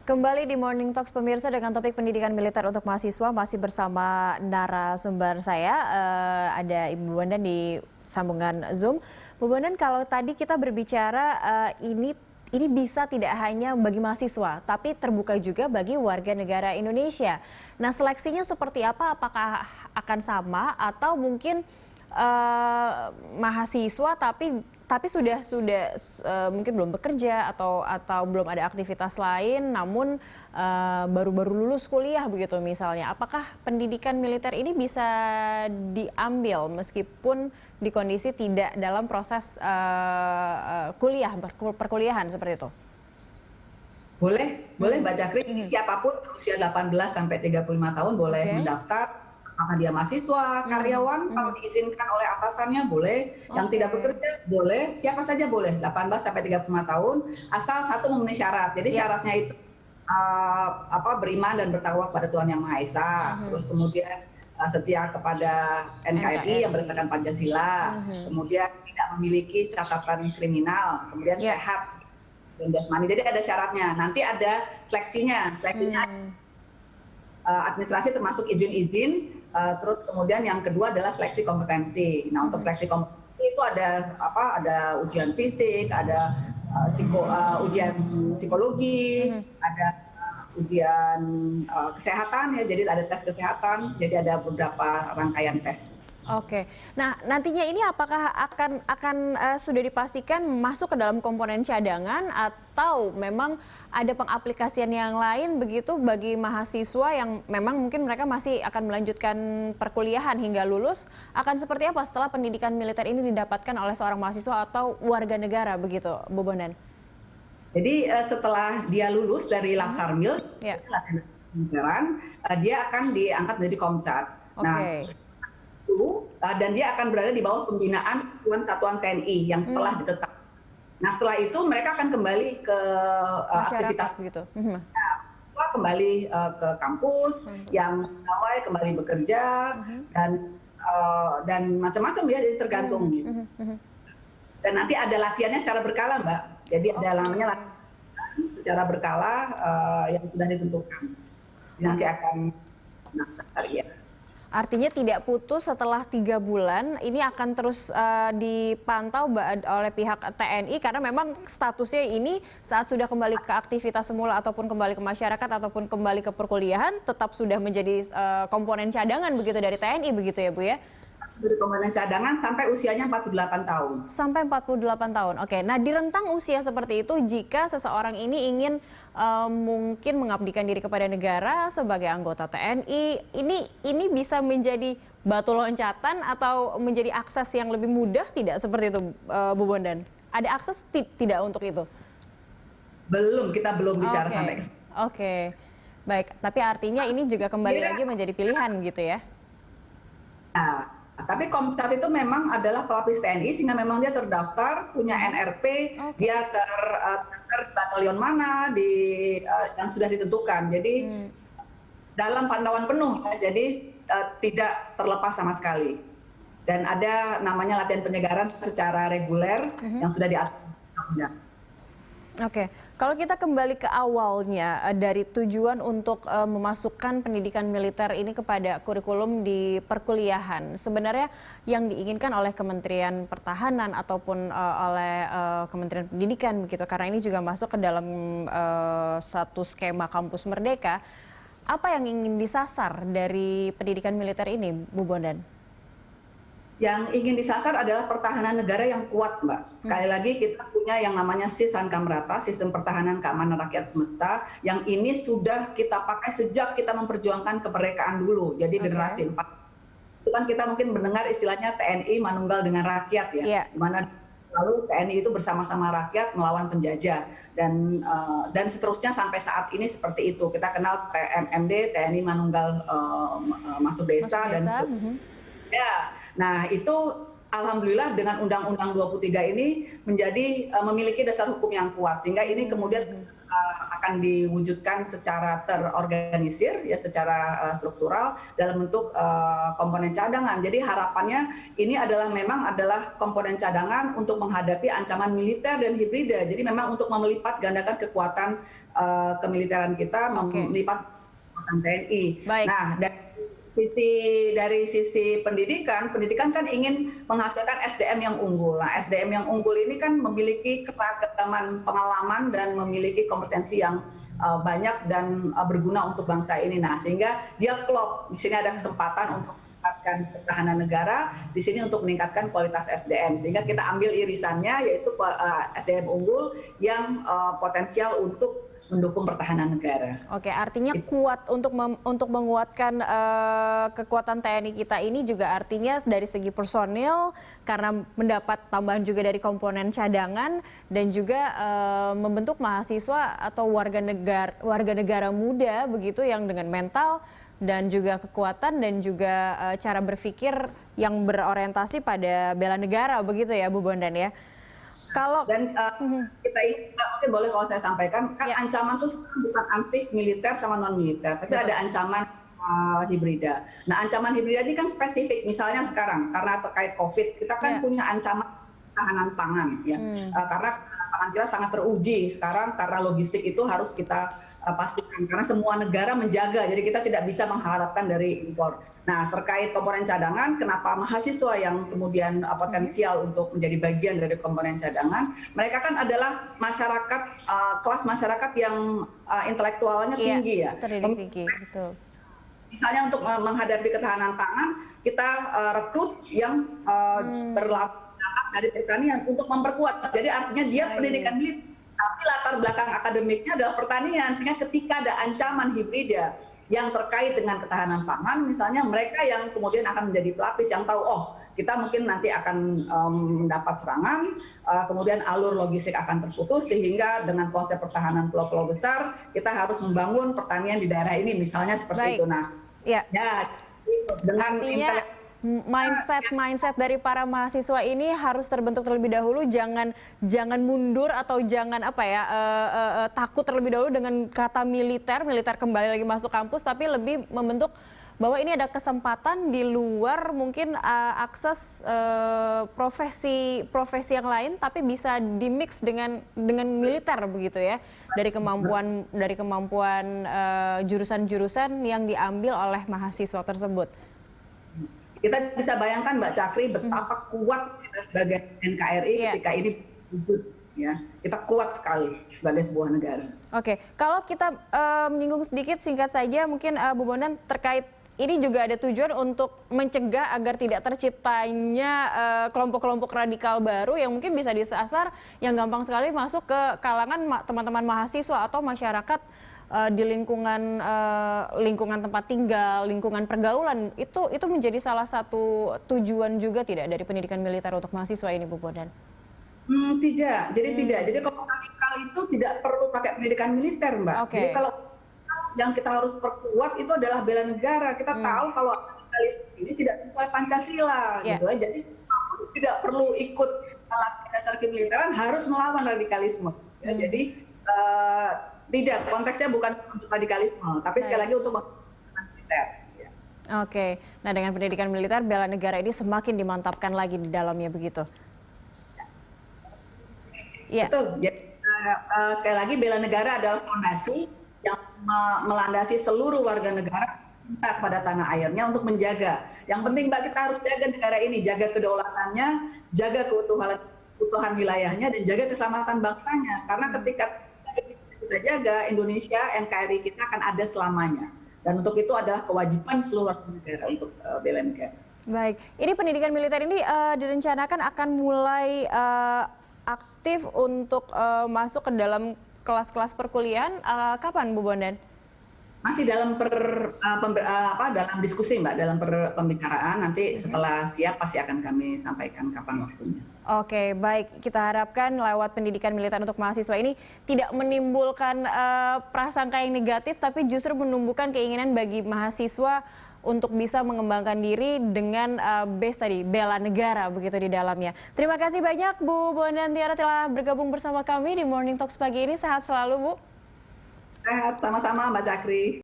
Kembali di Morning Talks pemirsa dengan topik pendidikan militer untuk mahasiswa, masih bersama narasumber saya, ada Ibu Bondan di sambungan Zoom. Bu Bondan, kalau tadi kita berbicara ini bisa tidak hanya bagi mahasiswa, tapi terbuka juga bagi warga negara Indonesia. Nah, seleksinya seperti apa? Apakah akan sama atau mungkin mahasiswa tapi sudah mungkin belum bekerja atau belum ada aktivitas lain, namun baru-baru lulus kuliah begitu misalnya. Apakah pendidikan militer ini bisa diambil meskipun di kondisi tidak dalam proses perkuliahan seperti itu? Boleh Mbak Cakri, siapapun usia 18 sampai 35 tahun boleh mendaftar. Apakah dia mahasiswa, karyawan, kalau diizinkan oleh atasannya boleh, yang tidak bekerja boleh, siapa saja boleh, 18 sampai 35 tahun, asal satu memenuhi syarat. Jadi syaratnya itu beriman dan bertakwa kepada Tuhan Yang Maha Esa, terus kemudian setia kepada NKRI yang berdasarkan Pancasila, kemudian tidak memiliki catatan kriminal, kemudian sehat dan jasmani. Jadi ada syaratnya. Nanti ada seleksinya administrasi termasuk izin-izin. Terus kemudian yang kedua adalah seleksi kompetensi. Nah, untuk seleksi kompetensi itu ada ujian fisik, ada ujian psikologi, ada ujian kesehatan ya. Jadi ada tes kesehatan. Jadi ada beberapa rangkaian tes. Oke. Nah, nantinya ini apakah akan sudah dipastikan masuk ke dalam komponen cadangan atau memang ada pengaplikasian yang lain begitu bagi mahasiswa yang memang mungkin mereka masih akan melanjutkan perkuliahan hingga lulus, akan seperti apa setelah pendidikan militer ini didapatkan oleh seorang mahasiswa atau warga negara begitu, Bu Bondan? Jadi setelah dia lulus dari Laksarmil, militeran, dia akan diangkat menjadi Komcat. Nah, dan dia akan berada di bawah pembinaan satuan TNI yang telah ditetapkan. Nah, setelah itu mereka akan kembali ke aktivitas begitu. Kembali ke kampus, yang kembali bekerja dan macam-macam ya, jadi tergantung gitu. Dan nanti ada latihannya secara berkala, Mbak. Jadi ada namanya latihan secara berkala yang sudah ditentukan. Nanti akan ya. Artinya tidak putus setelah 3 bulan, ini akan terus dipantau oleh pihak TNI karena memang statusnya ini saat sudah kembali ke aktivitas semula ataupun kembali ke masyarakat ataupun kembali ke perkuliahan tetap sudah menjadi komponen cadangan begitu dari TNI begitu ya Bu ya? Dari komponen cadangan sampai usianya 48 tahun. Sampai 48 tahun, oke. Nah di rentang usia seperti itu jika seseorang ini ingin mungkin mengabdikan diri kepada negara sebagai anggota TNI, ini bisa menjadi batu loncatan atau menjadi akses yang lebih mudah tidak seperti itu, Bu Bondan? Ada akses tidak untuk itu? Kita belum bicara sampai ke sana. Oke, baik. Tapi artinya ini juga kembali lagi menjadi pilihan gitu ya? Nah, tapi Komcat itu memang adalah pelapis TNI sehingga memang dia terdaftar, punya NRP, dia batalion mana yang sudah ditentukan. Jadi dalam pantauan penuh ya, jadi tidak terlepas sama sekali. Dan ada namanya latihan penyegaran secara reguler yang sudah diatur. Oke, kalau kita kembali ke awalnya dari tujuan untuk memasukkan pendidikan militer ini kepada kurikulum di perkuliahan, sebenarnya yang diinginkan oleh Kementerian Pertahanan ataupun oleh Kementerian Pendidikan begitu, karena ini juga masuk ke dalam satu skema kampus merdeka, apa yang ingin disasar dari pendidikan militer ini, Bu Bondan? Yang ingin disasar adalah pertahanan negara yang kuat, Mbak. Sekali lagi kita punya yang namanya SIS Hankamrata, Sistem Pertahanan Keamanan Rakyat Semesta, yang ini sudah kita pakai sejak kita memperjuangkan kemerdekaan dulu. Jadi generasi 4. Itu kan kita mungkin mendengar istilahnya TNI manunggal dengan rakyat ya. Di mana lalu TNI itu bersama-sama rakyat melawan penjajah dan seterusnya sampai saat ini seperti itu. Kita kenal TMMD, TNI manunggal masuk desa dan seterusnya. Nah itu alhamdulillah dengan Undang-Undang 23 ini memiliki dasar hukum yang kuat sehingga ini kemudian akan diwujudkan secara terorganisir, ya secara struktural dalam bentuk komponen cadangan. Jadi harapannya ini memang adalah komponen cadangan untuk menghadapi ancaman militer dan hibrida. Jadi memang untuk melipat gandakan kekuatan kemiliteran kita, melipat kekuatan TNI. Baik. Nah, dari sisi pendidikan kan ingin menghasilkan SDM yang unggul. Nah, SDM yang unggul ini kan memiliki keragaman pengalaman dan memiliki kompetensi yang banyak dan berguna untuk bangsa ini. Nah, sehingga dia klop. Di sini ada kesempatan untuk meningkatkan pertahanan negara, di sini untuk meningkatkan kualitas SDM. Sehingga kita ambil irisannya, yaitu SDM unggul yang potensial untuk mendukung pertahanan negara. Oke, artinya kuat untuk menguatkan kekuatan TNI kita ini juga artinya dari segi personil karena mendapat tambahan juga dari komponen cadangan dan juga membentuk mahasiswa atau warga negara muda begitu yang dengan mental dan juga kekuatan dan juga cara berpikir yang berorientasi pada bela negara begitu ya Bu Bondan ya. Dan kita ini mungkin boleh kalau saya sampaikan, kan ancaman itu bukan ansih militer sama non militer, tapi ada ancaman hibrida. Nah, ancaman hibrida ini kan spesifik. Misalnya sekarang karena terkait COVID, kita kan punya ancaman ketahanan pangan, ya. Karena pangan kita sangat teruji sekarang karena logistik itu harus kita pastikan karena semua negara menjaga, jadi kita tidak bisa mengharapkan dari impor. Nah, terkait komponen cadangan, kenapa mahasiswa yang kemudian potensial untuk menjadi bagian dari komponen cadangan, mereka kan adalah masyarakat, kelas masyarakat yang intelektualnya tinggi ya. Tinggi, betul. Misalnya untuk menghadapi ketahanan pangan, kita rekrut yang berlatar dari pertanian untuk memperkuat. Jadi artinya dia pendidikan militer, tapi latar belakang akademiknya adalah pertanian, sehingga ketika ada ancaman hibrida yang terkait dengan ketahanan pangan, misalnya mereka yang kemudian akan menjadi pelapis yang tahu, oh kita mungkin nanti akan mendapat serangan, kemudian alur logistik akan terputus, sehingga dengan konsep pertahanan pulau-pulau besar, kita harus membangun pertanian di daerah ini, misalnya seperti itu. Nah, ya dengan mindset dari para mahasiswa ini harus terbentuk terlebih dahulu, jangan mundur atau jangan takut terlebih dahulu dengan kata militer kembali lagi masuk kampus, tapi lebih membentuk bahwa ini ada kesempatan di luar mungkin akses profesi yang lain, tapi bisa dimix dengan militer begitu ya, dari kemampuan jurusan-jurusan yang diambil oleh mahasiswa tersebut. Kita bisa bayangkan Mbak Cakri betapa kuat kita sebagai NKRI ketika ini wujud, ya. Kita kuat sekali sebagai sebuah negara. Oke, kalau kita menyinggung sedikit singkat saja mungkin Bu Bondan terkait ini juga ada tujuan untuk mencegah agar tidak terciptanya kelompok-kelompok radikal baru yang mungkin bisa disasar, yang gampang sekali masuk ke kalangan teman-teman mahasiswa atau masyarakat di lingkungan tempat tinggal, lingkungan pergaulan. Itu menjadi salah satu tujuan juga tidak dari pendidikan militer untuk mahasiswa ini, Bu Bondan? Tidak, jadi kalau radikal itu tidak perlu pakai pendidikan militer, Mbak. Jadi kalau yang kita harus perkuat itu adalah bela negara. Kita tahu kalau radikalisme ini tidak sesuai Pancasila, gitu ya. Jadi tidak perlu ikut latihan dasar kemiliteran, harus melawan radikalisme. Ya. Jadi tidak, konteksnya bukan untuk radikalisme, tapi sekali lagi untuk pendidikan militer. Ya. Oke, nah dengan pendidikan militer, bela negara ini semakin dimantapkan lagi di dalamnya begitu. Ya. Betul. Jadi, sekali lagi bela negara adalah fondasi yang melandasi seluruh warga negara pada tanah airnya untuk menjaga. Yang penting Mbak, kita harus jaga negara ini, jaga kedaulatannya, jaga keutuhan wilayahnya, dan jaga keselamatan bangsanya. Karena ketika kita jaga, Indonesia, NKRI kita akan ada selamanya. Dan untuk itu adalah kewajiban seluruh warga negara untuk bela negara. Baik, ini pendidikan militer ini direncanakan akan mulai aktif untuk masuk ke dalam kelas-kelas perkuliahan kapan, Bu Bondan? Masih dalam dalam diskusi, Mbak, dalam pembicaraan. Nanti setelah siap pasti akan kami sampaikan kapan waktunya. Oke, baik. Kita harapkan lewat pendidikan militer untuk mahasiswa ini tidak menimbulkan prasangka yang negatif, tapi justru menumbuhkan keinginan bagi mahasiswa untuk bisa mengembangkan diri dengan base tadi, bela negara begitu di dalamnya. Terima kasih banyak Bu Bondan Tiara telah bergabung bersama kami di Morning Talks pagi ini. Sehat selalu, Bu. Sehat, sama-sama Mbak Zakri.